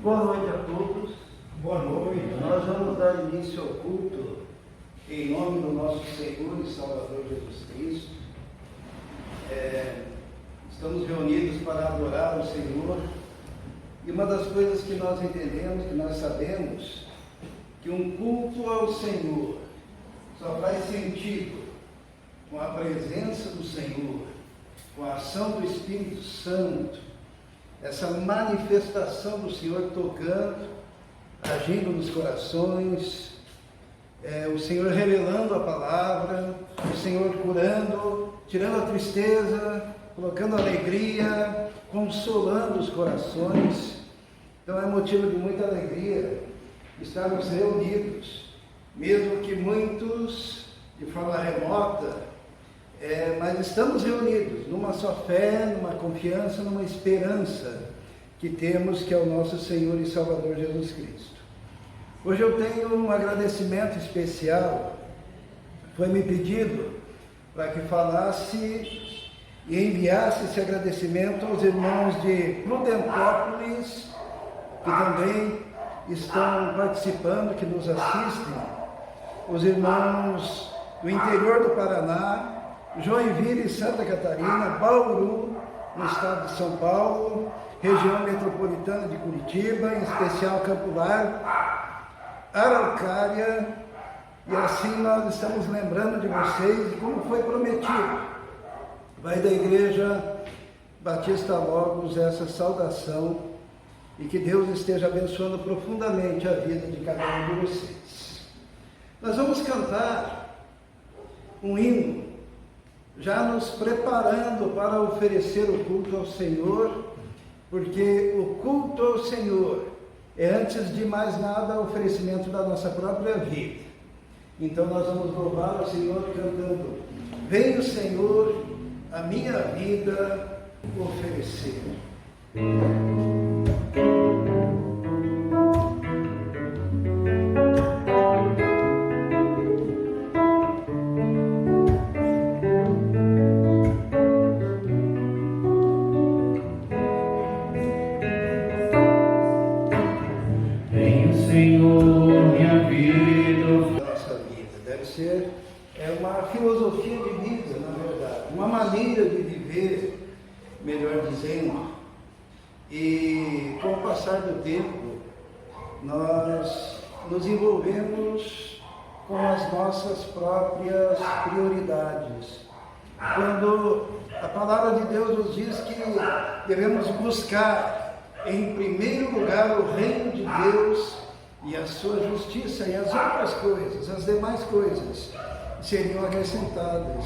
Boa noite a todos. Boa noite. Nós vamos dar início ao culto em nome do nosso Senhor e Salvador Jesus Cristo. Estamos reunidos para adorar o Senhor. E uma das coisas que nós entendemos, que nós sabemos, que um culto ao Senhor só faz sentido com a presença do Senhor, com a ação do Espírito Santo, essa manifestação do Senhor tocando, agindo nos corações, o Senhor revelando a palavra, o Senhor curando, tirando a tristeza, colocando alegria, consolando os corações. Então é motivo de muita alegria estarmos reunidos, mesmo que muitos de forma remota, mas estamos reunidos numa só fé, numa confiança, numa esperança que temos, que é o nosso Senhor e Salvador Jesus Cristo. Hoje eu tenho um agradecimento especial. Foi-me pedido para que falasse e enviasse esse agradecimento aos irmãos de Prudentópolis, que também estão participando, que nos assistem, os irmãos do interior do Paraná, Joinville, Santa Catarina, Bauru, no estado de São Paulo, região metropolitana de Curitiba, em especial Campo Largo, Araucária, e assim nós estamos lembrando de vocês, como foi prometido. Vai da Igreja Batista Logos essa saudação, e que Deus esteja abençoando profundamente a vida de cada um de vocês. Nós vamos cantar um hino, já nos preparando para oferecer o culto ao Senhor, porque o culto ao Senhor é, antes de mais nada, o oferecimento da nossa própria vida. Então nós vamos louvar o Senhor cantando: vem o Senhor a minha vida oferecer. Uma filosofia de vida, na verdade, uma maneira de viver, melhor dizendo. E com o passar do tempo, nós nos envolvemos com as nossas próprias prioridades. Quando a palavra de Deus nos diz que devemos buscar em primeiro lugar o reino de Deus e a sua justiça, e as outras coisas, as demais coisas seriam acrescentadas.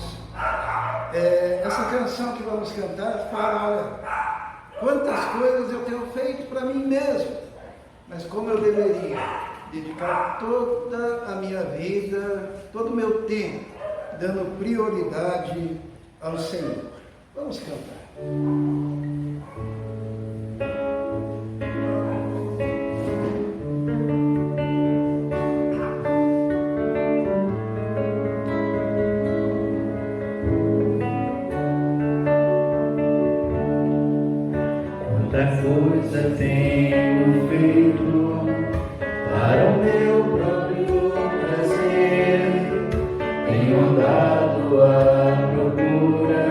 Essa canção que vamos cantar fala: olha, quantas coisas eu tenho feito para mim mesmo, mas como eu deveria dedicar toda a minha vida, todo o meu tempo, dando prioridade ao Senhor. Vamos cantar. Coisa tenho feito para o meu próprio prazer, tenho andado à procura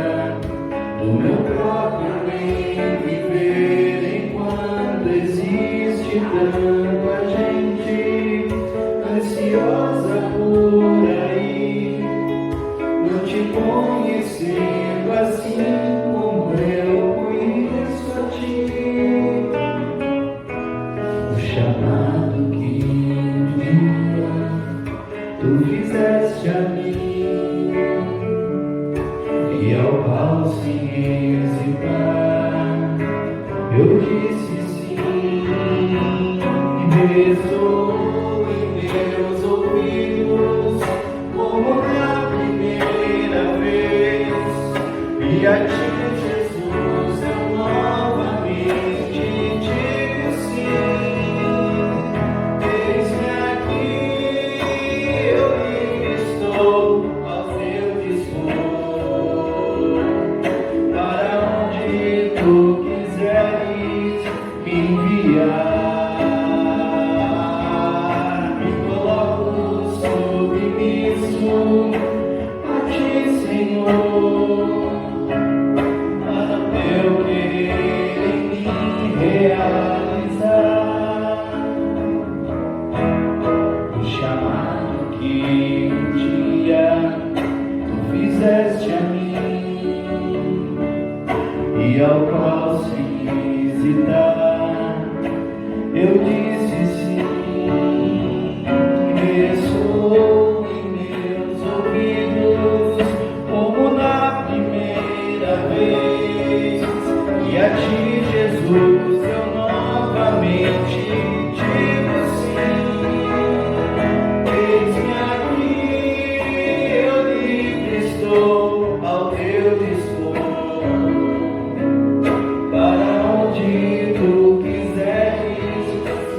do meu próprio bem viver, enquanto existe tanta gente ansiosa por aí, não te conhecendo assim como eu conheço a ti. Chamado que um dia tu fizeste a mim, e ao qual sem hesitar eu disse sim, e ressoou em meus ouvidos como na primeira vez, e a ti, Jesus, eu novamente digo sim. Tu quiseres me enviar.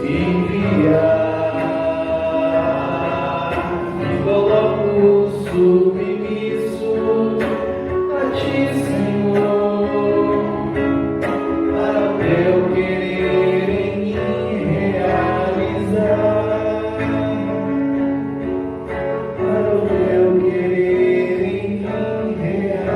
enviar. Me coloco submisso a Ti, Senhor, para o Teu querer em mim realizar, para o Teu querer em mim realizar.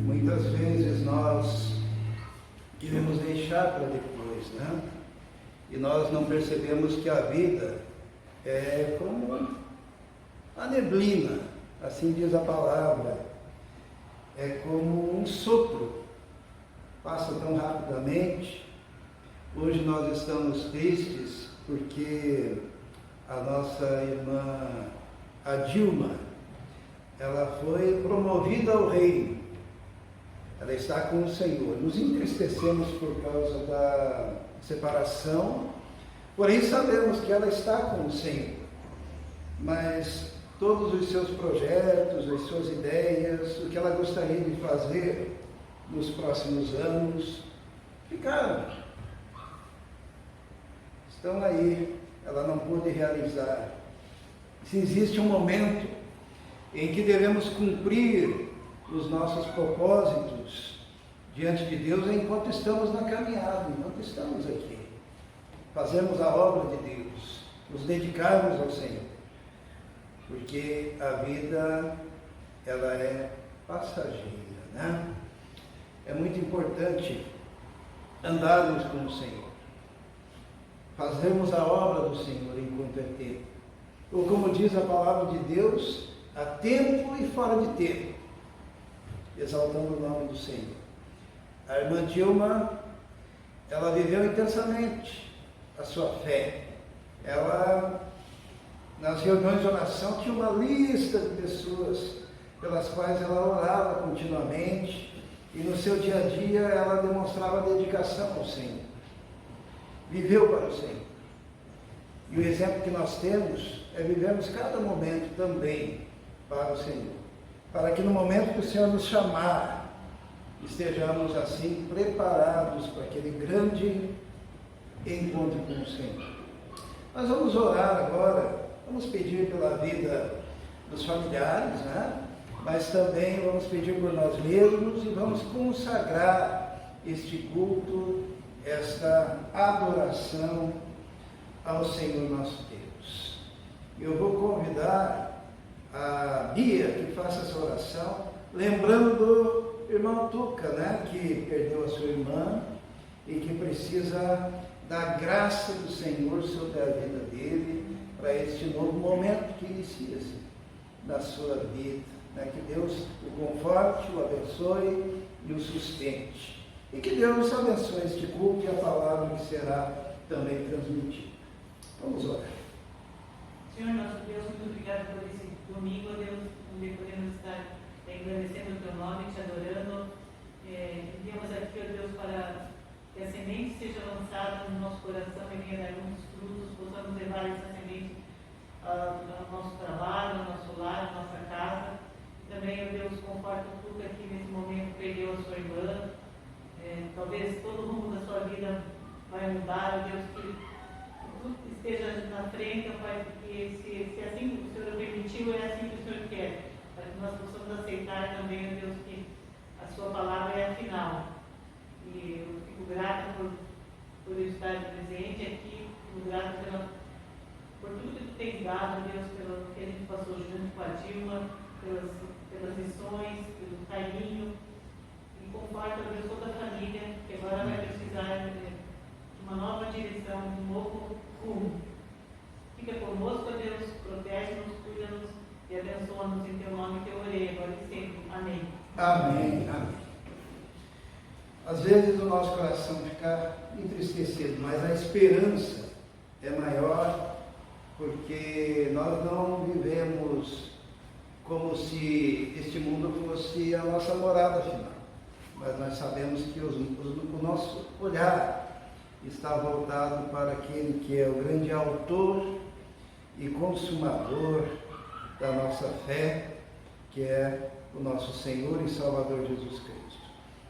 Muitas vezes nós queremos deixar para depois, né? E nós não percebemos que a vida é como a neblina, assim diz a palavra, é como um sopro, passa tão rapidamente. Hoje nós estamos tristes porque a nossa irmã, a Dilma, ela foi promovida ao reino. Ela está com o Senhor. Nos entristecemos por causa da separação, porém sabemos que ela está com o Senhor. Mas todos os seus projetos, as suas ideias, o que ela gostaria de fazer nos próximos anos, ficaram. Estão aí, ela não pôde realizar. Se existe um momento em que devemos cumprir os nossos propósitos diante de Deus, é enquanto estamos na caminhada, enquanto estamos aqui. Fazemos a obra de Deus, nos dedicarmos ao Senhor, porque a vida, ela é passageira, né? É muito importante andarmos com o Senhor, fazermos a obra do Senhor enquanto é tempo, ou como diz a palavra de Deus, há tempo e fora de tempo, exaltando o nome do Senhor. A irmã Dilma, ela viveu intensamente a sua fé. Ela, nas reuniões de oração, tinha uma lista de pessoas pelas quais ela orava continuamente, e no seu dia a dia ela demonstrava dedicação ao Senhor. Viveu para o Senhor. E o exemplo que nós temos é vivermos cada momento também para o Senhor, para que no momento que o Senhor nos chamar, estejamos assim preparados para aquele grande encontro com o Senhor. Nós vamos orar agora, vamos pedir pela vida dos familiares, né? Mas também vamos pedir por nós mesmos e vamos consagrar este culto, esta adoração ao Senhor nosso Deus. Eu vou convidar a Bia que faça essa oração, lembrando do irmão Tuca, né, que perdeu a sua irmã e que precisa da graça do Senhor sobre a vida dele para este novo momento que inicia-se na sua vida, né? Que Deus o conforte, o abençoe e o sustente. E que Deus abençoe este culto e a palavra que será também transmitida. Vamos orar. Senhor nosso Deus, muito obrigado por esse domingo, Deus, onde podemos estar engrandecendo o Teu nome, Te adorando. Viemos aqui, ó Deus, para que a semente seja lançada no nosso coração e venha dar muitos frutos, possamos levar essa semente ao nosso trabalho, ao nosso lar, à nossa casa. Também, ó Deus, conforta o Tuca aqui nesse momento, perdeu a sua irmã. Talvez todo o rumo da sua vida vai mudar, ó Deus, que tudo esteja na frente, ó Pai, porque se assim o Senhor permitiu, é assim que o Senhor quer, para que nós possamos aceitar também, ó Deus, que a sua palavra é a final. E eu fico grata por estar presente aqui, fico grata por tudo que Tu tens dado, Deus, pelo que a gente passou junto com a Dilma, pelas missões, pelo carinho. E conforta, Deus, toda a família, que agora vai precisar de uma nova direção, de um novo rumo. Fica conosco, Deus, protege-nos, cuida-nos e abençoa-nos em Teu nome que eu orei agora e sempre. Amém. Amém, amém. Às vezes o nosso coração fica entristecido, mas a esperança é maior, porque nós não vivemos como se este mundo fosse a nossa morada final. Mas nós sabemos que o nosso olhar está voltado para aquele que é o grande autor e consumador da nossa fé, que é o nosso Senhor e Salvador Jesus Cristo.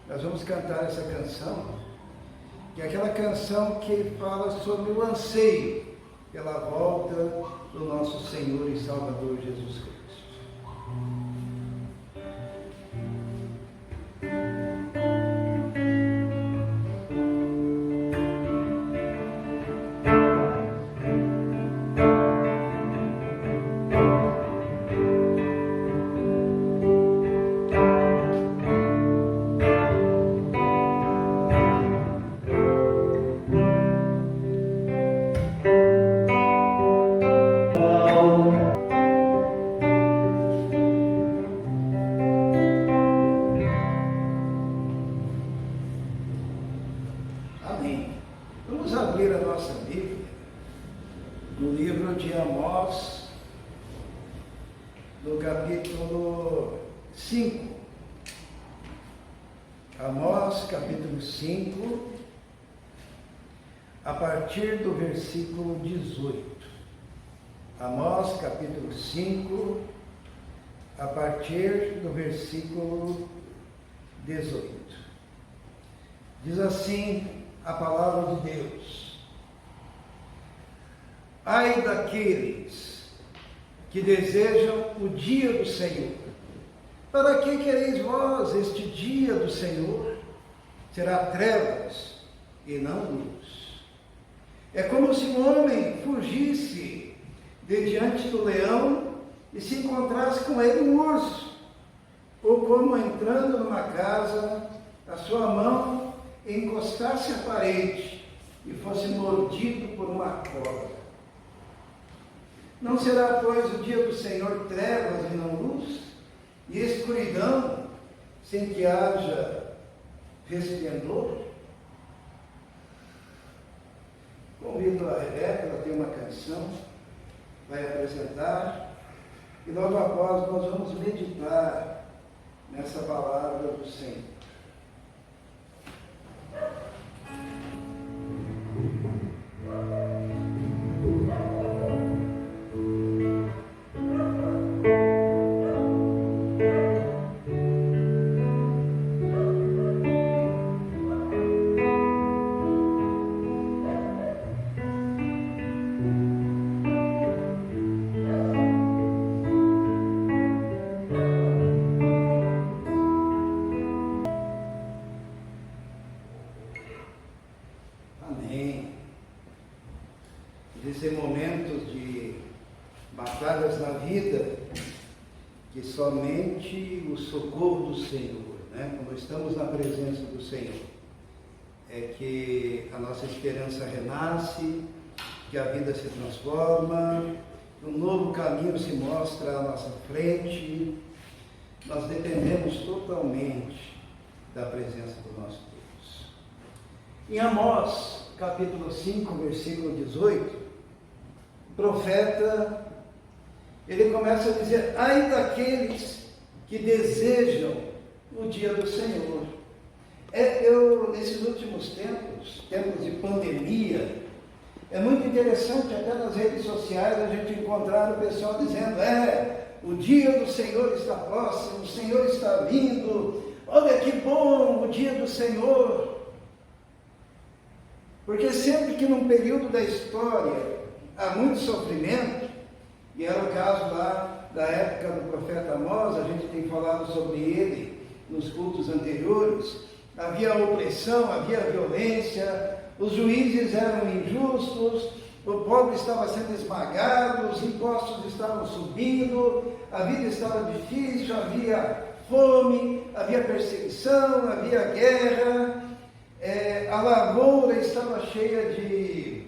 Nós vamos cantar essa canção, que é aquela canção que fala sobre o anseio pela volta do nosso Senhor e Salvador Jesus Cristo. Amém. Vamos abrir a nossa Bíblia no livro de Amós, no capítulo 5. Amós, capítulo 5, a partir do versículo 18. Amós, capítulo 5, a partir do versículo 18. Diz assim a palavra de Deus: ai daqueles que desejam o dia do Senhor. Para que quereis vós este dia do Senhor? Será trevas e não luz. É como se um homem fugisse de diante do leão e se encontrasse com ele um urso, ou como entrando numa casa, a sua mão encostasse à parede e fosse mordido por uma cobra. Não será, pois, o dia do Senhor trevas e não luz, e escuridão sem que haja resplendor? Convido a Rebeca, ela tem uma canção, vai apresentar, e logo após nós vamos meditar nessa palavra do Senhor. Amém. Existem momentos de batalhas na vida que somente o socorro do Senhor, quando estamos na presença do Senhor, é que a nossa esperança renasce, que a vida se transforma, que um novo caminho se mostra à nossa frente. Nós dependemos totalmente da presença do nosso Deus. Em Amós, capítulo 5, versículo 18, o profeta, ele começa a dizer: ai daqueles que desejam o dia do Senhor. Nesses últimos tempos de pandemia, é muito interessante até nas redes sociais a gente encontrar o pessoal dizendo: o dia do Senhor está próximo, o Senhor está vindo, olha que bom o dia do Senhor. Porque sempre que num período da história há muito sofrimento, e era o caso lá da época do profeta Amós, a gente tem falado sobre ele nos cultos anteriores, havia opressão, havia violência, os juízes eram injustos, o pobre estava sendo esmagado, os impostos estavam subindo, a vida estava difícil, havia fome, havia perseguição, havia guerra, a lavoura estava cheia de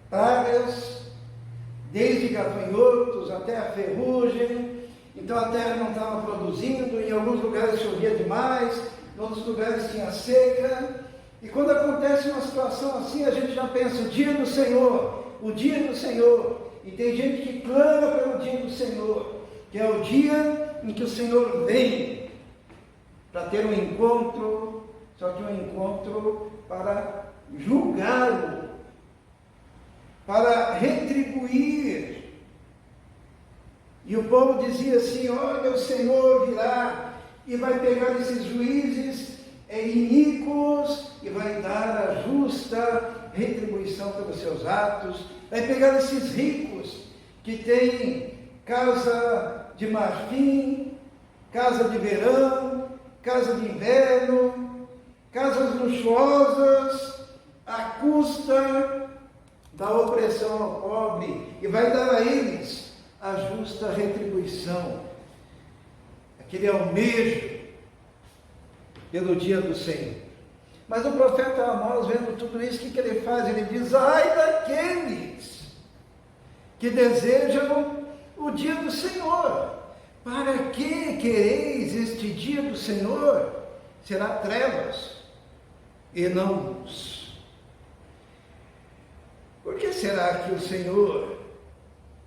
pragas, desde gafanhotos até a ferrugem, então a terra não estava produzindo, em alguns lugares chovia demais, em outros lugares tinha seca, e quando acontece uma situação assim, a gente já pensa: o dia do Senhor, o dia do Senhor, e tem gente que clama pelo dia do Senhor, que é o dia em que o Senhor vem para ter um encontro, só que um encontro para julgá-lo, para retribuir E o povo dizia assim: olha, o Senhor virá e vai pegar esses juízes iníquos e vai dar a justa retribuição pelos seus atos. Vai pegar esses ricos que têm casa de marfim, casa de verão, casa de inverno, casas luxuosas, à custa da opressão ao pobre, e vai dar a eles a justa retribuição, aquele almejo pelo dia do Senhor. Mas o profeta Amós, vendo tudo isso, o que ele faz? Ele diz: ai daqueles que desejam o dia do Senhor. Para que quereis este dia do Senhor? Será trevas e não luz. Por que será que o Senhor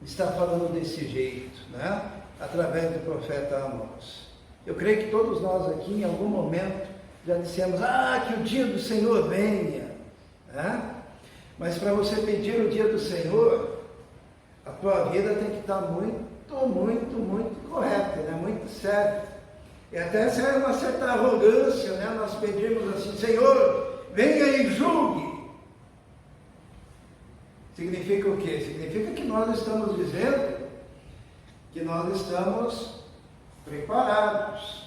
está falando desse jeito, né? Através do profeta Amós? Eu creio que todos nós aqui, em algum momento, já dissemos: que o dia do Senhor venha, né? Mas para você pedir o dia do Senhor, a tua vida tem que estar muito correta, né? Muito certa. E até essa é uma certa arrogância, né? Nós pedimos assim: Senhor, venha e julgue. Significa o quê? Significa que nós estamos dizendo que nós estamos preparados.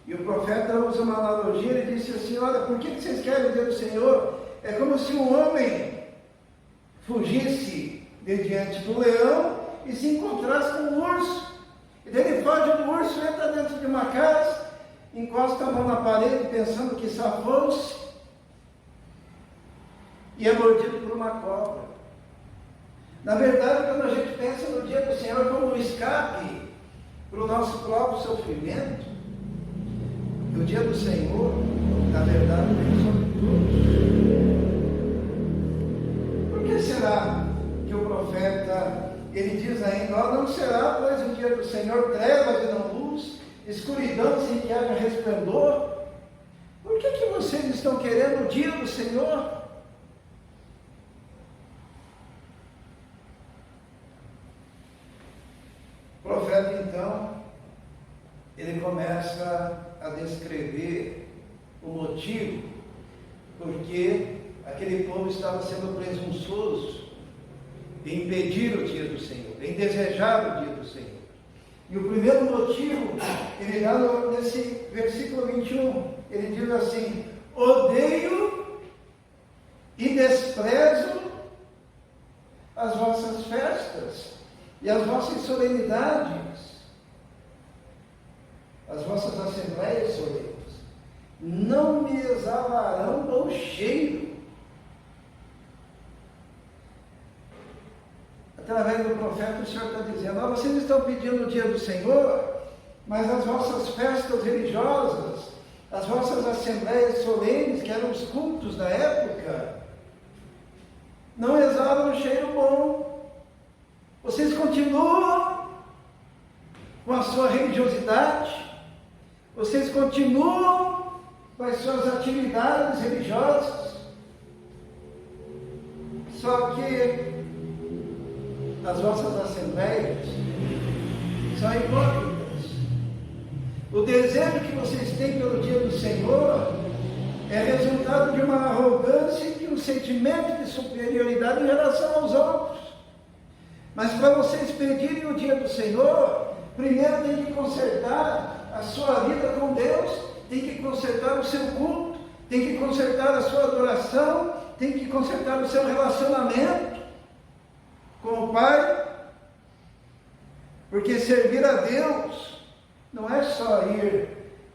E o profeta usa uma analogia, ele disse assim: olha, por que vocês querem o dia do Senhor? É como se um homem fugisse de diante do leão e se encontrasse com um urso. E daí ele foge do urso, entra dentro de uma casa, encosta a mão na parede pensando que safou-se e é mordido por uma cobra. Na verdade, quando a gente pensa no dia do Senhor como um escape para o nosso próprio sofrimento, o dia do Senhor, na verdade, vem sobre todos. Por que será que o profeta, ele diz ainda: não será, pois, o dia do Senhor trevas e não luz, escuridão sem que haja resplendor? Por que vocês estão querendo o dia do Senhor? O profeta, então, ele começa a descrever o motivo porque aquele povo estava sendo presunçoso em pedir o dia do Senhor, em desejar o dia do Senhor. E o primeiro motivo, ele dá nesse versículo 21, ele diz assim: odeio e desprezo as vossas festas e as vossas solenidades, as vossas assembleias solenes, não me exalarão bom cheiro. Através do profeta, o Senhor está dizendo: vocês estão pedindo o dia do Senhor, mas as vossas festas religiosas, as vossas assembleias solenes, que eram os cultos da época, não exalam um cheiro bom. Vocês continuam com a sua religiosidade, vocês continuam com as suas atividades religiosas, só que as vossas assembleias são hipócritas. O desejo que vocês têm pelo dia do Senhor é resultado de uma arrogância e de um sentimento de superioridade em relação aos outros. Mas para vocês pedirem o dia do Senhor, primeiro tem que consertar a sua vida com Deus, tem que consertar o seu culto, tem que consertar a sua adoração, tem que consertar o seu relacionamento com o Pai, porque servir a Deus não é só ir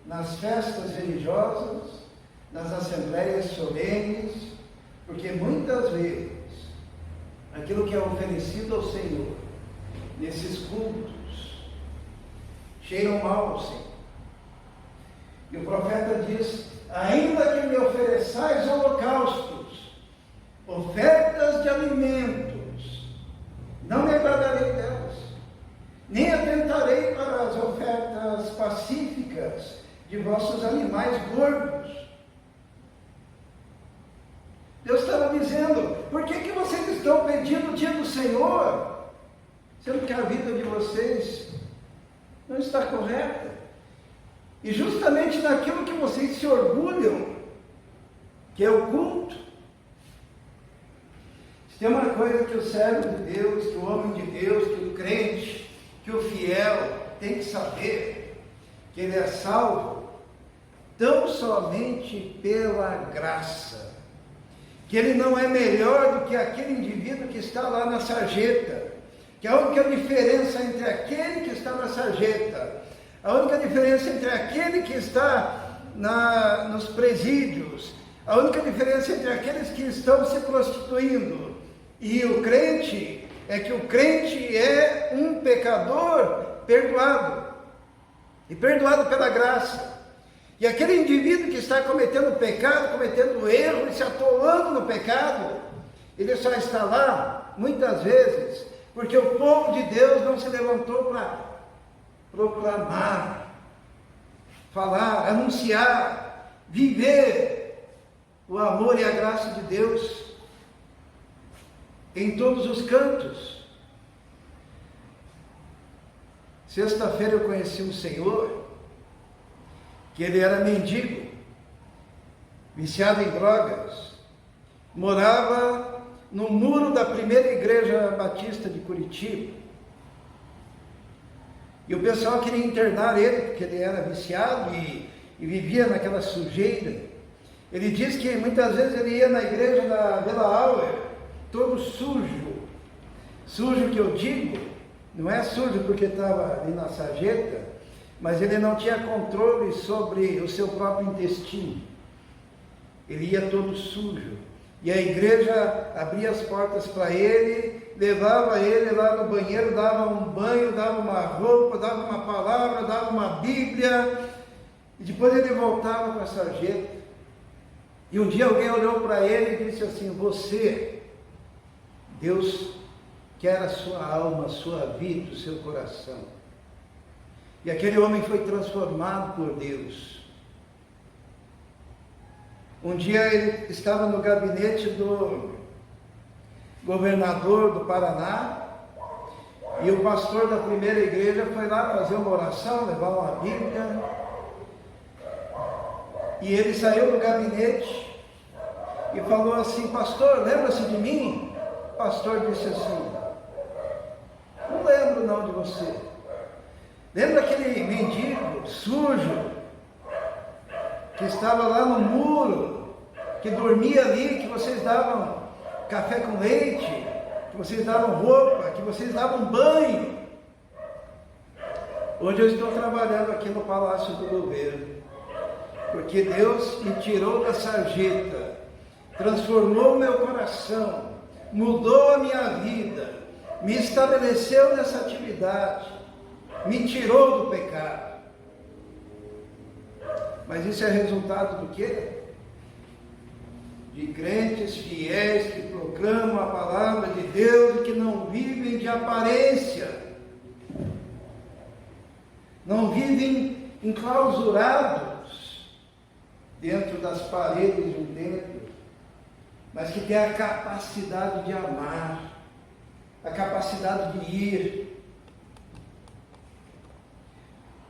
nas festas religiosas, nas assembleias solenes, porque muitas vezes aquilo que é oferecido ao Senhor nesses cultos cheiram mal ao Senhor. E o profeta diz: ainda que me ofereçais holocaustos, ofertas de alimentos, não me agradarei delas, nem atentarei para as ofertas pacíficas de vossos animais gordos. Deus estava dizendo: por que vocês estão pedindo o dia do Senhor, sendo que a vida de vocês não está correta. E justamente naquilo que vocês se orgulham, que é o culto. Se tem uma coisa que o servo de Deus, que o homem de Deus, que o crente, que o fiel tem que saber, que ele é salvo tão somente pela graça, que ele não é melhor do que aquele indivíduo que está lá na sarjeta, que a única diferença entre aquele que está na sarjeta, a única diferença entre aquele que está nos presídios, a única diferença entre aqueles que estão se prostituindo e o crente, é que o crente é um pecador perdoado, e perdoado pela graça. E aquele indivíduo que está cometendo pecado, cometendo erro e se atolando no pecado, ele só está lá, muitas vezes, porque o povo de Deus não se levantou para proclamar, falar, anunciar, viver o amor e a graça de Deus em todos os cantos. Sexta-feira eu conheci um senhor, que ele era mendigo, viciado em drogas, morava no muro da primeira igreja batista de Curitiba, e o pessoal queria internar ele, porque ele era viciado e vivia naquela sujeira. Ele diz que muitas vezes ele ia na igreja da Vila Auer, todo sujo que eu digo, não é sujo porque estava ali na sarjeta, mas ele não tinha controle sobre o seu próprio intestino. Ele ia todo sujo. E a igreja abria as portas para ele, levava ele lá no banheiro, dava um banho, dava uma roupa, dava uma palavra, dava uma Bíblia. E depois ele voltava para a sarjeta. E um dia alguém olhou para ele e disse assim: você, Deus quer a sua alma, a sua vida, o seu coração. E aquele homem foi transformado por Deus. Um dia ele estava no gabinete do governador do Paraná, e o pastor da primeira igreja foi lá fazer uma oração, levar uma Bíblia, e ele saiu do gabinete e falou assim: pastor, lembra-se de mim? O pastor disse assim: não lembro não de você. Lembra aquele mendigo sujo que estava lá no muro, que dormia ali, que vocês davam café com leite, que vocês davam roupa, que vocês davam banho? Hoje eu estou trabalhando aqui no Palácio do Governo, porque Deus me tirou da sarjeta, transformou o meu coração, mudou a minha vida, me estabeleceu nessa atividade, me tirou do pecado. Mas isso é resultado do quê? De crentes fiéis que proclamam a palavra de Deus e que não vivem de aparência, não vivem enclausurados dentro das paredes de um templo, mas que têm a capacidade de amar, a capacidade de ir.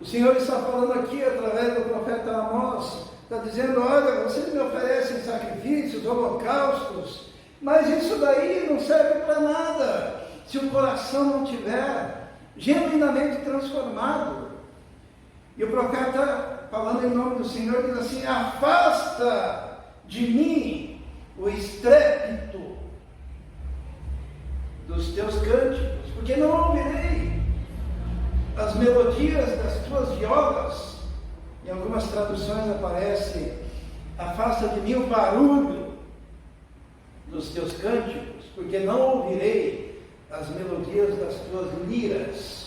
O Senhor está falando aqui através do profeta Amós, está dizendo: olha, vocês me oferecem sacrifícios, holocaustos, mas isso daí não serve para nada, se o coração não tiver genuinamente transformado. E o profeta, falando em nome do Senhor, diz assim: afasta de mim o estrépito dos teus cânticos, porque não ouvirei as melodias das tuas violas. Em algumas traduções aparece: afasta de mim o barulho dos teus cânticos, porque não ouvirei as melodias das tuas liras.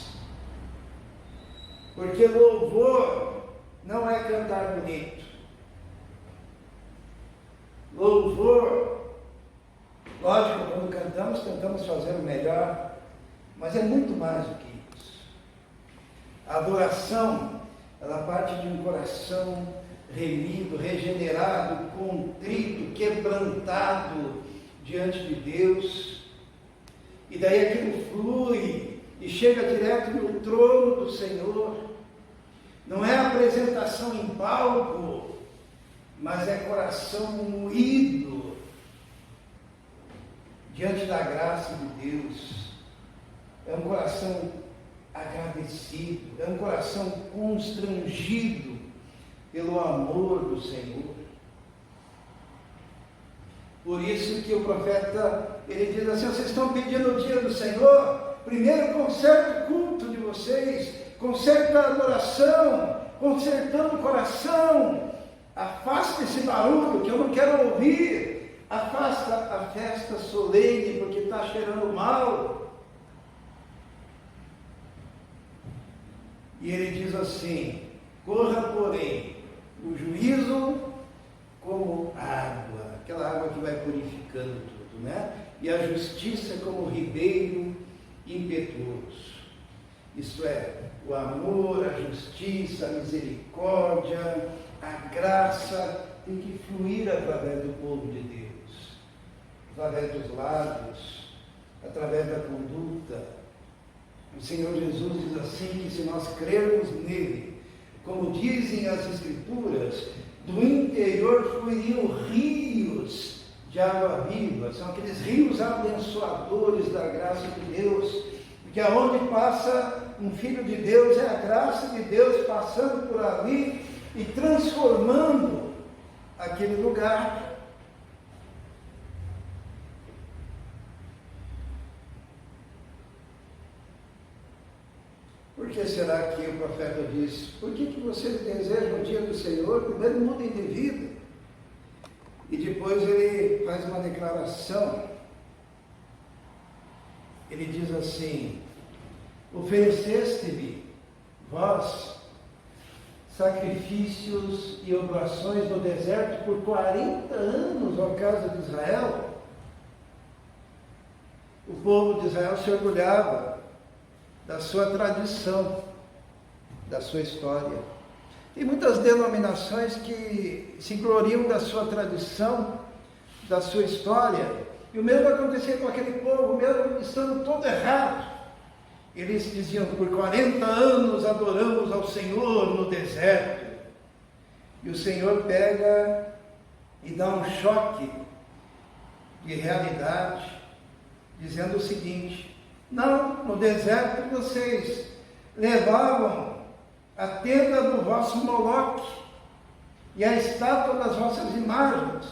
Porque louvor não é cantar bonito. Louvor, lógico, quando cantamos, tentamos fazer o melhor, mas é muito mais do que isso. A adoração, ela parte de um coração remido, regenerado, contrito, quebrantado diante de Deus, e daí aquilo flui e chega direto no trono do Senhor. Não é apresentação em palco, mas é coração moído diante da graça de Deus. É um coração agradecido, é um coração constrangido pelo amor do Senhor. Por isso que o profeta, ele diz assim: vocês estão pedindo o dia do Senhor, primeiro conserta o culto de vocês, conserta a adoração, consertando o coração, afasta esse barulho que eu não quero ouvir, afasta a festa solene porque está cheirando mal. E ele diz assim: corra, porém, o juízo como água, aquela água que vai purificando tudo, né? E a justiça como ribeiro impetuoso. Isto é, o amor, a justiça, a misericórdia, a graça tem que fluir através do povo de Deus, através dos lábios, através da conduta. O Senhor Jesus diz assim, que se nós crermos nele, como dizem as Escrituras, do interior fluiriam rios de água viva. São aqueles rios abençoadores da graça de Deus, porque aonde passa um filho de Deus, é a graça de Deus passando por ali e transformando aquele lugar. Por que será que o profeta diz: por que vocês desejam o dia do Senhor? Primeiro mudem de vida. E depois ele faz uma declaração. Ele diz assim: ofereceste-me, vós, sacrifícios e oblações no deserto por 40 anos, ó casa de Israel. O povo de Israel se orgulhava da sua tradição, da sua história. Tem muitas denominações que se gloriam da sua tradição, da sua história, e o mesmo acontecia com aquele povo, mesmo estando todo errado. Eles diziam: por 40 anos adoramos ao Senhor no deserto. E o Senhor pega e dá um choque de realidade, dizendo o seguinte: não, no deserto vocês levavam a tenda do vosso Moloque, e a estátua das vossas imagens,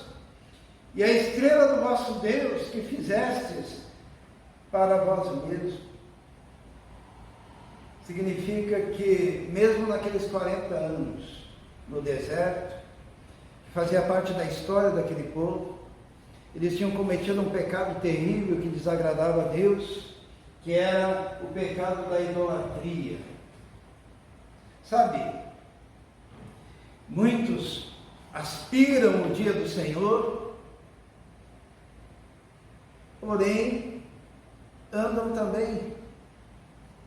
e a estrela do vosso Deus que fizestes para vós mesmos. Significa que, mesmo naqueles 40 anos no deserto, que fazia parte da história daquele povo, eles tinham cometido um pecado terrível que desagradava a Deus, que era o pecado da idolatria. Sabe, muitos aspiram o dia do Senhor, porém andam também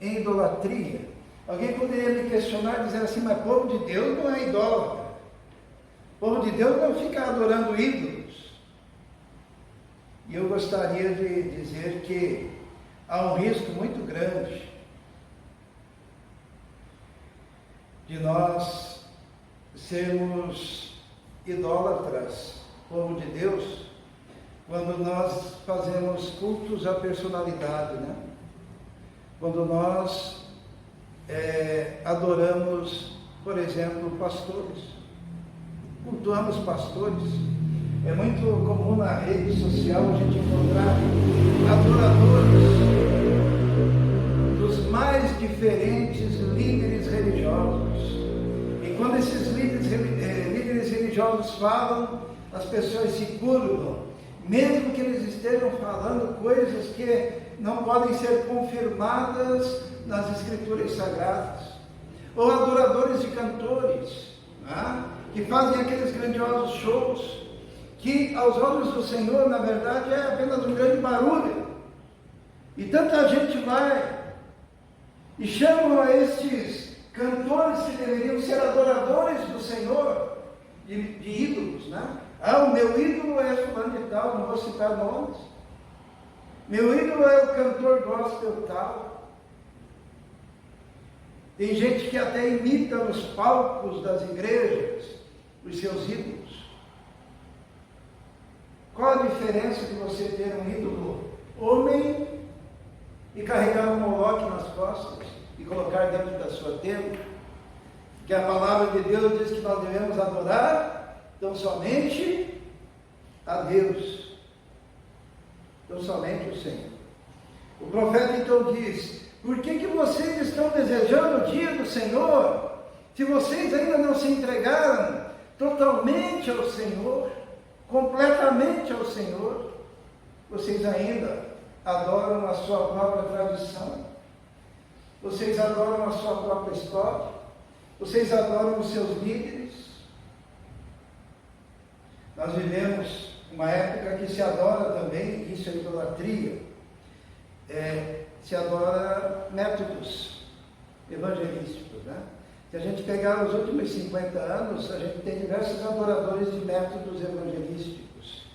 em idolatria. Alguém poderia me questionar e dizer assim: mas povo de Deus não é idólatra, povo de Deus não fica adorando ídolos. E eu gostaria de dizer que há um risco muito grande de nós sermos idólatras, povo de Deus, quando nós fazemos cultos à personalidade, né? Quando nós adoramos, por exemplo, pastores, cultuamos pastores. É muito comum na rede social a gente encontrar adoradores dos mais diferentes líderes religiosos. E quando esses líderes religiosos falam, as pessoas se curvam, mesmo que eles estejam falando coisas que não podem ser confirmadas nas Escrituras Sagradas. Ou adoradores de cantores, né, que fazem aqueles grandiosos shows, que aos olhos do Senhor, na verdade, é apenas um grande barulho. E tanta gente vai e chamam a estes cantores que deveriam ser adoradores do Senhor, de ídolos, né? Ah, o meu ídolo é fulano de tal, não vou citar nomes. Meu ídolo é o cantor gospel tal. Tem gente que até imita nos palcos das igrejas os seus ídolos. Qual a diferença de você ter um ídolo homem e carregar um moloque nas costas e colocar dentro da sua tenda? Que a palavra de Deus diz que nós devemos adorar tão somente a Deus, tão somente o Senhor. O profeta então diz: por que vocês estão desejando o dia do Senhor, se vocês ainda não se entregaram totalmente ao Senhor, completamente ao Senhor? Vocês ainda adoram a sua própria tradição, vocês adoram a sua própria história, vocês adoram os seus líderes. Nós vivemos uma época que se adora também, isso é idolatria, se adora métodos evangelísticos, né? Se a gente pegar os últimos 50 anos, a gente tem diversos adoradores de métodos evangelísticos,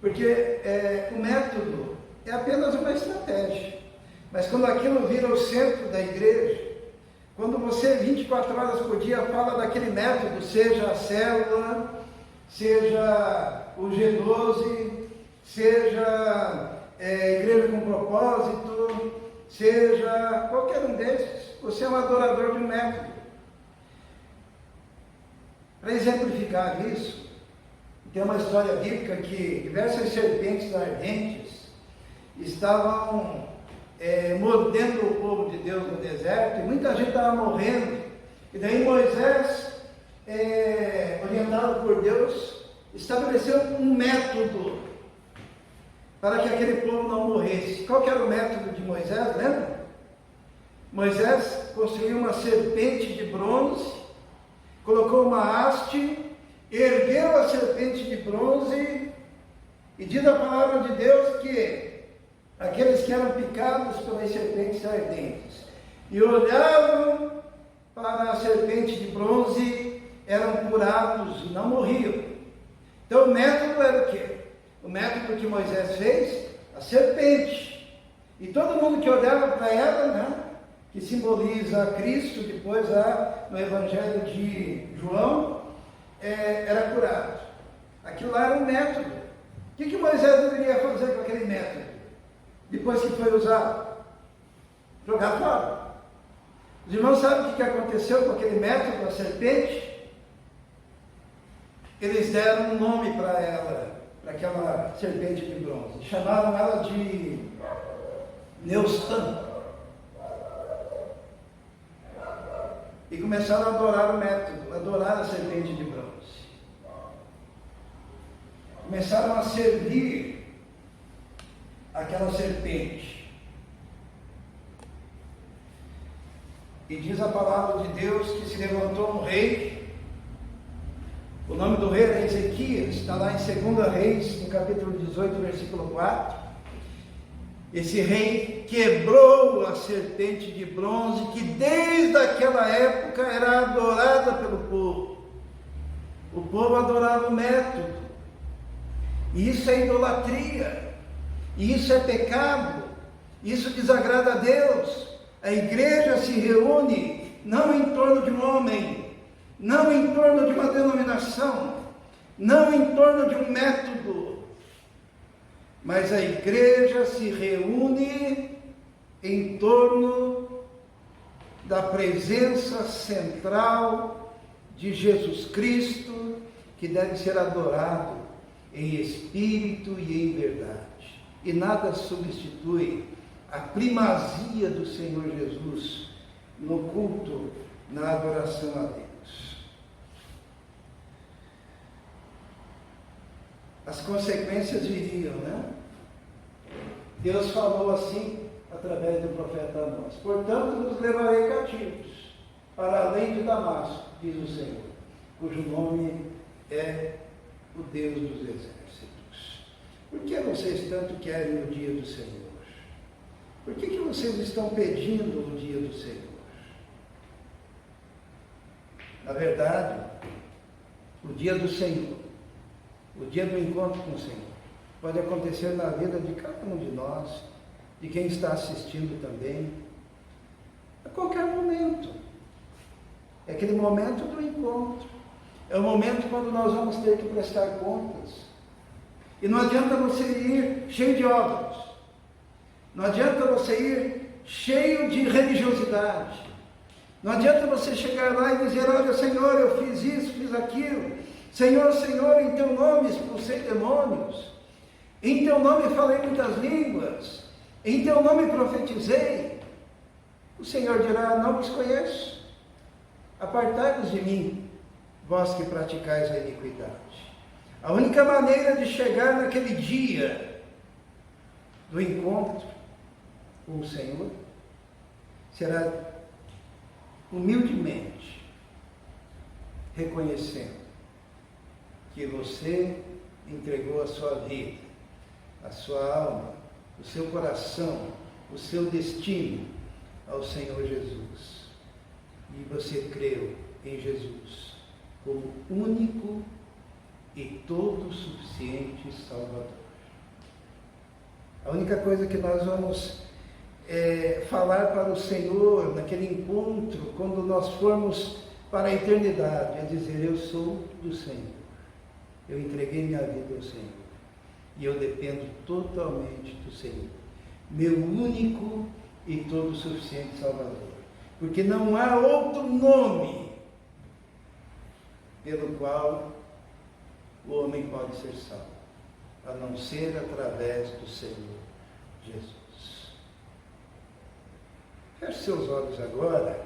porque o método é apenas uma estratégia, mas quando aquilo vira o centro da igreja, quando você 24 horas por dia fala daquele método, seja a célula, seja o G12, seja igreja com propósito, seja qualquer um desses, você é um adorador de um método. Para exemplificar isso, tem uma história bíblica que diversas serpentes ardentes estavam mordendo o povo de Deus no deserto, e muita gente estava morrendo. E daí Moisés, orientado por Deus, estabeleceu um método para que aquele povo não morresse. Qual que era o método de Moisés, lembra? Moisés construiu uma serpente de bronze, colocou uma haste, ergueu a serpente de bronze, e diz a palavra de Deus que aqueles que eram picados pelas serpentes ardentes e olhavam para a serpente de bronze eram curados e não morriam. Então o método era o quê? O método que Moisés fez, a serpente. E todo mundo que olhava para ela, né, que simboliza Cristo, depois no Evangelho de João, era curado. Aquilo lá era um método. O que Moisés deveria fazer com aquele método? Depois que foi usado? Jogar fora. Os irmãos sabem o que aconteceu com aquele método, a serpente? Eles deram um nome para ela, para aquela serpente de bronze. Chamaram ela de Neustã. E começaram a adorar o método, a adorar a serpente de bronze. Começaram a servir aquela serpente. E diz a palavra de Deus que se levantou um rei. O nome do rei era Ezequias, está lá em 2 Reis, no capítulo 18, versículo 4. Esse rei quebrou a serpente de bronze, que desde aquela época era adorada pelo povo. O povo adorava o método. E isso é idolatria. E isso é pecado. Isso desagrada a Deus. A igreja se reúne não em torno de um homem, não em torno de uma denominação, não em torno de um método, mas a igreja se reúne em torno da presença central de Jesus Cristo, que deve ser adorado em espírito e em verdade. E nada substitui a primazia do Senhor Jesus no culto, na adoração a Deus. As consequências viriam, né? Deus falou assim através do profeta Amós: portanto nos levarei cativos para além de Damasco, diz o Senhor, cujo nome é o Deus dos exércitos. Por que vocês tanto querem o dia do Senhor? Por que vocês estão pedindo o dia do Senhor? Na verdade, o dia do Senhor, o dia do encontro com o Senhor, pode acontecer na vida de cada um de nós, de quem está assistindo também, a qualquer momento. É aquele momento do encontro. É o momento quando nós vamos ter que prestar contas. E não adianta você ir cheio de obras. Não adianta você ir cheio de religiosidade. Não adianta você chegar lá e dizer: olha, Senhor, eu fiz isso, fiz aquilo. Senhor, Senhor, em teu nome expulsei demônios. Em teu nome falei muitas línguas. Em teu nome profetizei. O Senhor dirá: não vos conheço. Apartai-vos de mim, vós que praticais a iniquidade. A única maneira de chegar naquele dia do encontro com o Senhor será humildemente reconhecendo que você entregou a sua vida, a sua alma, o seu coração, o seu destino ao Senhor Jesus. E você creu em Jesus como único e todo suficiente Salvador. A única coisa que nós vamos falar para o Senhor naquele encontro, quando nós formos para a eternidade, é dizer: eu sou do Senhor. Eu entreguei minha vida ao Senhor. E eu dependo totalmente do Senhor. Meu único e todo suficiente Salvador. Porque não há outro nome pelo qual o homem pode ser salvo, a não ser através do Senhor Jesus. Feche seus olhos agora.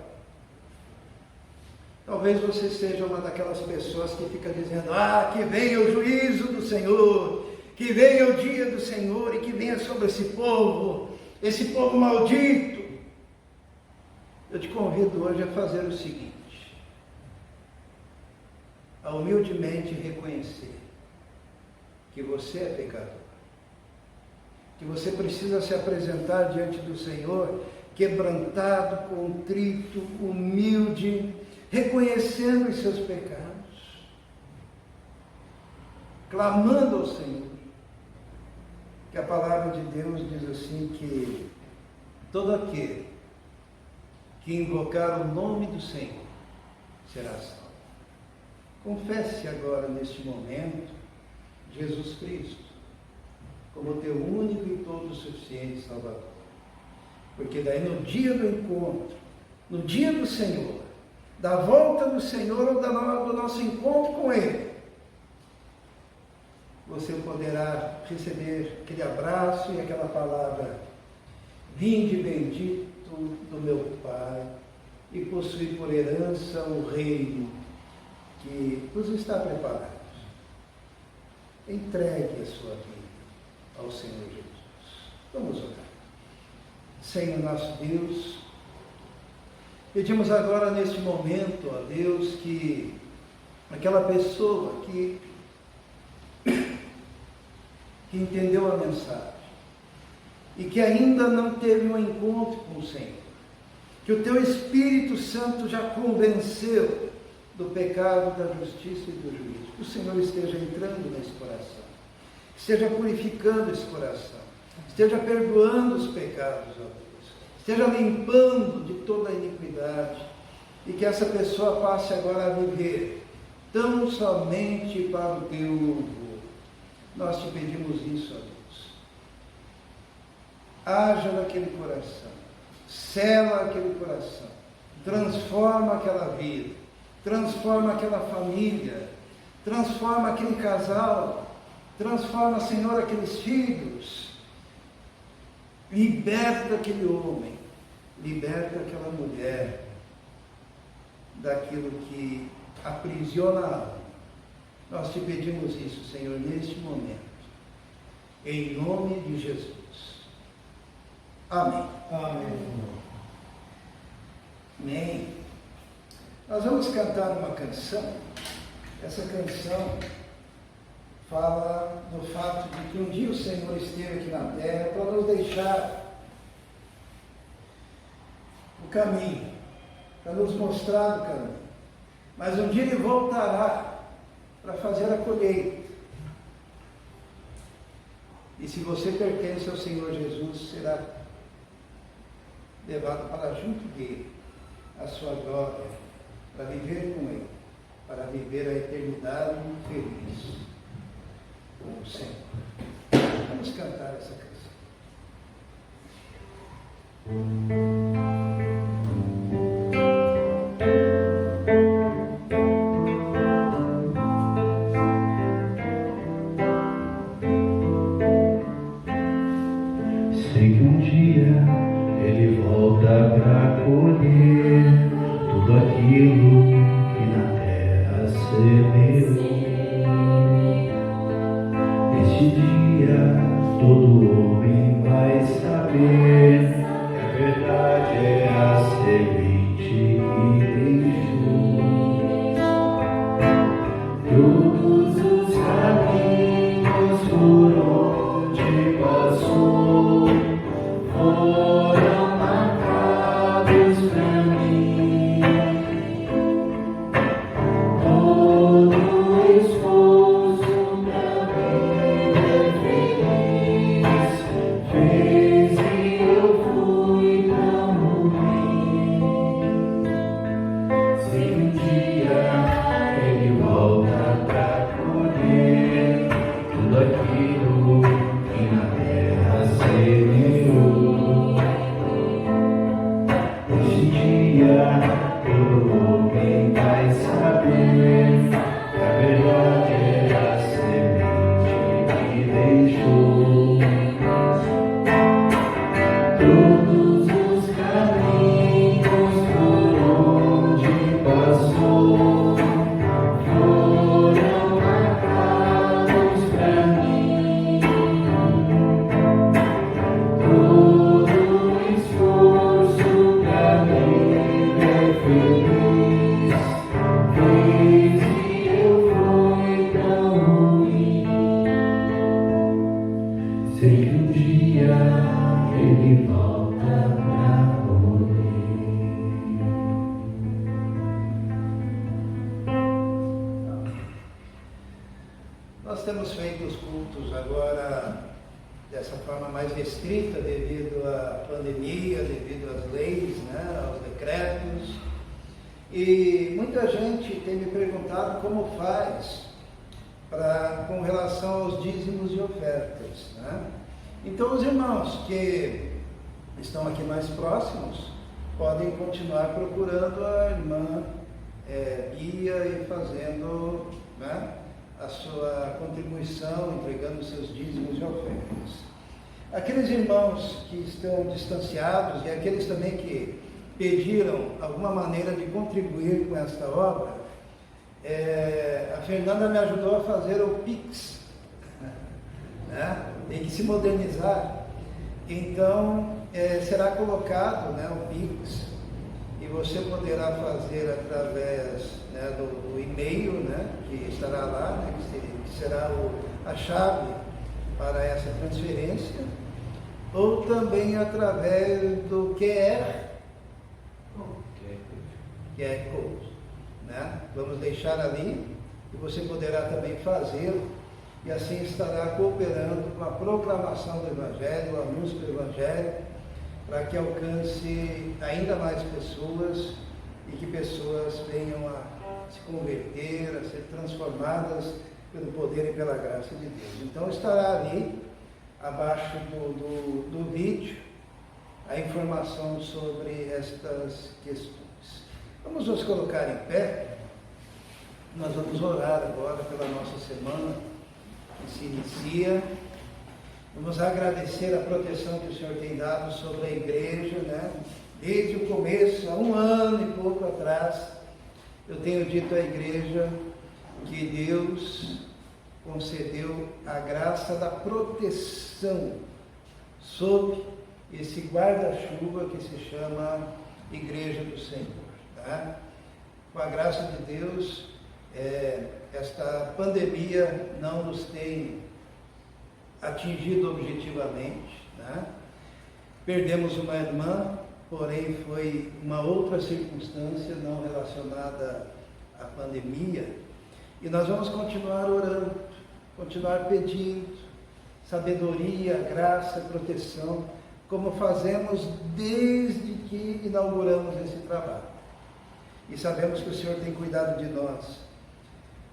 Talvez você seja uma daquelas pessoas que fica dizendo: que venha o juízo do Senhor, que venha o dia do Senhor e que venha sobre esse povo maldito. Eu te convido hoje a fazer o seguinte: a humildemente reconhecer que você é pecador, que você precisa se apresentar diante do Senhor quebrantado, contrito, humilde, reconhecendo os seus pecados, clamando ao Senhor, que a palavra de Deus diz assim, que todo aquele que invocar o nome do Senhor será salvo. Confesse agora, neste momento, Jesus Cristo como teu único e todo suficiente Salvador. Porque daí no dia do encontro, no dia do Senhor, da volta do Senhor ou do nosso encontro com Ele, você poderá receber aquele abraço e aquela palavra: vinde bendito do meu Pai e possuir por herança o reino que vos está preparado. Entregue a sua vida ao Senhor Jesus. Vamos orar. Senhor nosso Deus, pedimos agora neste momento, ó Deus, que aquela pessoa que entendeu a mensagem e que ainda não teve um encontro com o Senhor, que o teu Espírito Santo já convenceu do pecado, da justiça e do juízo, que o Senhor esteja entrando nesse coração, esteja purificando esse coração, esteja perdoando os pecados, ó Deus, esteja limpando de toda a iniquidade, e que essa pessoa passe agora a viver tão somente para o teu louvor. Nós te pedimos isso, ó Deus. Haja naquele coração, sela aquele coração, transforma aquela vida, transforma aquela família, transforma aquele casal, transforma, Senhor, aqueles filhos, liberta aquele homem, liberta aquela mulher daquilo que aprisiona a alma. Nós te pedimos isso, Senhor, neste momento, em nome de Jesus. Amém. Amém. Amém. Nós vamos cantar uma canção. Essa canção fala do fato de que um dia o Senhor esteve aqui na terra para nos deixar o caminho, para nos mostrar o caminho. Mas um dia Ele voltará para fazer a colheita. E se você pertence ao Senhor Jesus, será levado para junto dele a sua glória para viver com Ele, para viver a eternidade feliz com o Senhor. Vamos cantar essa canção. Sei que um dia Ele volta para colher tudo aquilo que na terra semeou. Neste dia todo homem vai saber que a verdade é a semente que deixou. Todos os caminhos por onde passou foram marcados pra mim. Todo esforço pra viver feliz fez e eu fui tão ruim. Sei que um dia Ele volta pra colher tudo aquilo que na terra semeou. Neste dia todo homem vai saber que a verdade é a semente que deixou. Todos os caminhos por onde passou foram marcados pra mim. Todo esforço pra viver feliz fez e eu fui tão ruim. Sei que um dia Ele volta pra colher. Nós temos feito os cultos agora dessa forma mais restrita devido à pandemia, devido às leis, né, aos decretos. E muita gente tem me perguntado como faz com relação aos dízimos e ofertas, né? Então os irmãos que estão aqui mais próximos podem continuar procurando a irmã Bia e fazendo, né, a sua contribuição, entregando seus dízimos e ofertas. Aqueles irmãos que estão distanciados e aqueles também que pediram alguma maneira de contribuir com esta obra, a Fernanda me ajudou a fazer o Pix, né? Tem que se modernizar. Então será colocado, né, o Pix, e você poderá fazer através, né, do e-mail, né, que estará lá, né, que será a chave para essa transferência, ou também através do QR Code, né? Vamos deixar ali e você poderá também fazê-lo e assim estará cooperando com a proclamação do Evangelho, o anúncio do Evangelho, para que alcance ainda mais pessoas e que pessoas venham a se converter, a ser transformadas pelo poder e pela graça de Deus. Então estará ali, abaixo do vídeo, a informação sobre estas questões. Vamos nos colocar em pé. Nós vamos orar agora pela nossa semana que se inicia. Vamos agradecer a proteção que o Senhor tem dado sobre a igreja, né? Desde o começo, há 1 ano e pouco atrás, eu tenho dito à igreja que Deus concedeu a graça da proteção sob esse guarda-chuva que se chama Igreja do Senhor. Tá? Com a graça de Deus, esta pandemia não nos tem atingido objetivamente, né? Perdemos uma irmã, porém foi uma outra circunstância não relacionada à pandemia, e nós vamos continuar orando, continuar pedindo sabedoria, graça, proteção, como fazemos desde que inauguramos esse trabalho. E sabemos que o Senhor tem cuidado de nós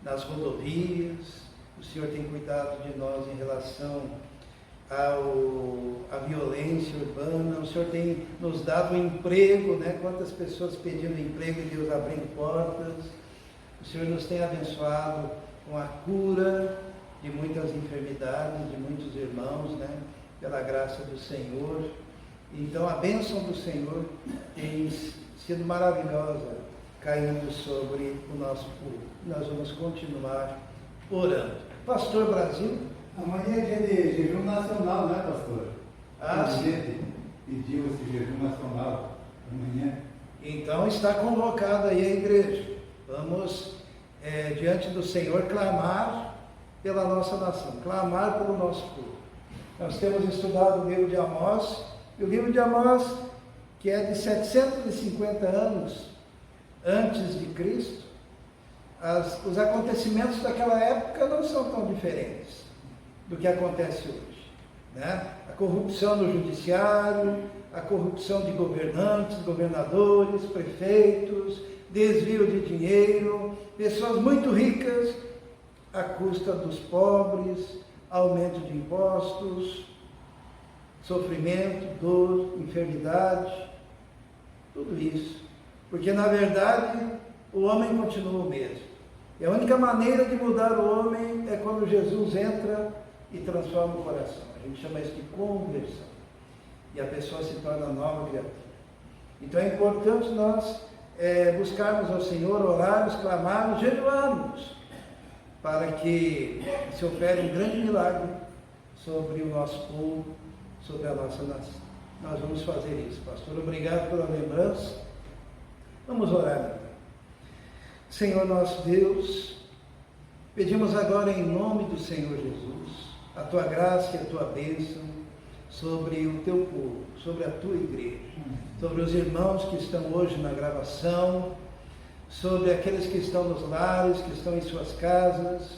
nas rodovias, o Senhor tem cuidado de nós em relação à violência urbana, o Senhor tem nos dado um emprego, né? Quantas pessoas pedindo emprego e Deus abrindo portas. O Senhor nos tem abençoado com a cura de muitas enfermidades, de muitos irmãos, né? Pela graça do Senhor. Então a bênção do Senhor tem sido maravilhosa, caindo sobre o nosso povo. Nós vamos continuar orando. Pastor Brasil? Amanhã é dia de jejum nacional, né, pastor? Sim. Pediu esse jejum nacional amanhã. Então está convocada aí a igreja. Vamos, diante do Senhor, clamar pela nossa nação, clamar pelo nosso povo. Nós temos estudado o livro de Amós, e o livro de Amós, que é de 750 anos antes de Cristo, os acontecimentos daquela época não são tão diferentes do que acontece hoje, né? A corrupção no judiciário, a corrupção de governantes, governadores, prefeitos, desvio de dinheiro, pessoas muito ricas à custa dos pobres, aumento de impostos, sofrimento, dor, enfermidade, tudo isso. Porque, na verdade, o homem continua o mesmo. E a única maneira de mudar o homem é quando Jesus entra e transforma o coração. A gente chama isso de conversão. E a pessoa se torna nova criatura. Então é importante nós buscarmos ao Senhor, orarmos, clamarmos, jejuarmos, para que se opere um grande milagre sobre o nosso povo, sobre a nossa nação. Nós vamos fazer isso. Pastor, obrigado pela lembrança. Vamos orar então. Senhor nosso Deus, pedimos agora em nome do Senhor Jesus, a Tua graça e a Tua bênção sobre o Teu povo, sobre a Tua igreja, sobre os irmãos que estão hoje na gravação, sobre aqueles que estão nos lares, que estão em suas casas,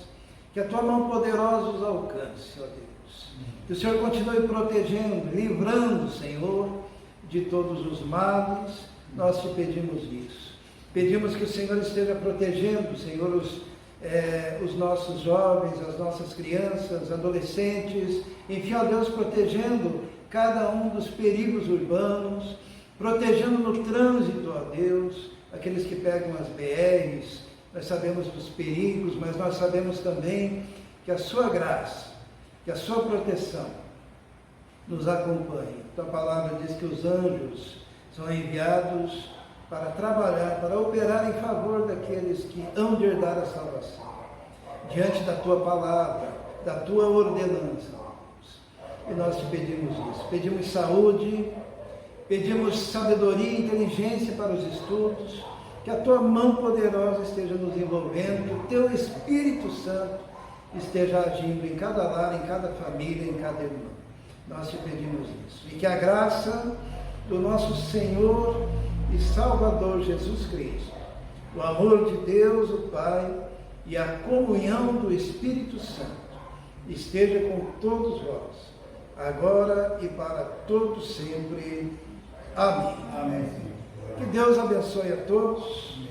que a Tua mão poderosa os alcance, ó Deus. Que o Senhor continue protegendo, livrando, Senhor, de todos os males. Nós te pedimos isso. Pedimos que o Senhor esteja protegendo, Senhor, os nossos jovens, as nossas crianças, adolescentes, enfim, ó Deus, protegendo cada um dos perigos urbanos, protegendo no trânsito, ó Deus, aqueles que pegam as BRs. Nós sabemos dos perigos, mas nós sabemos também que a sua graça, que a sua proteção nos acompanhe. Tua palavra diz que os anjos são enviados para trabalhar, para operar em favor daqueles que hão de herdar a salvação. Diante da Tua palavra, da Tua ordenança, Deus. E nós te pedimos isso. Pedimos saúde, pedimos sabedoria e inteligência para os estudos, que a Tua mão poderosa esteja nos envolvendo, que o Teu Espírito Santo esteja agindo em cada lar, em cada família, em cada irmão. Nós te pedimos isso. E que a graça do nosso Senhor e Salvador Jesus Cristo, o amor de Deus, o Pai, e a comunhão do Espírito Santo esteja com todos vós, agora e para todos sempre. Amém. Amém. Que Deus abençoe a todos.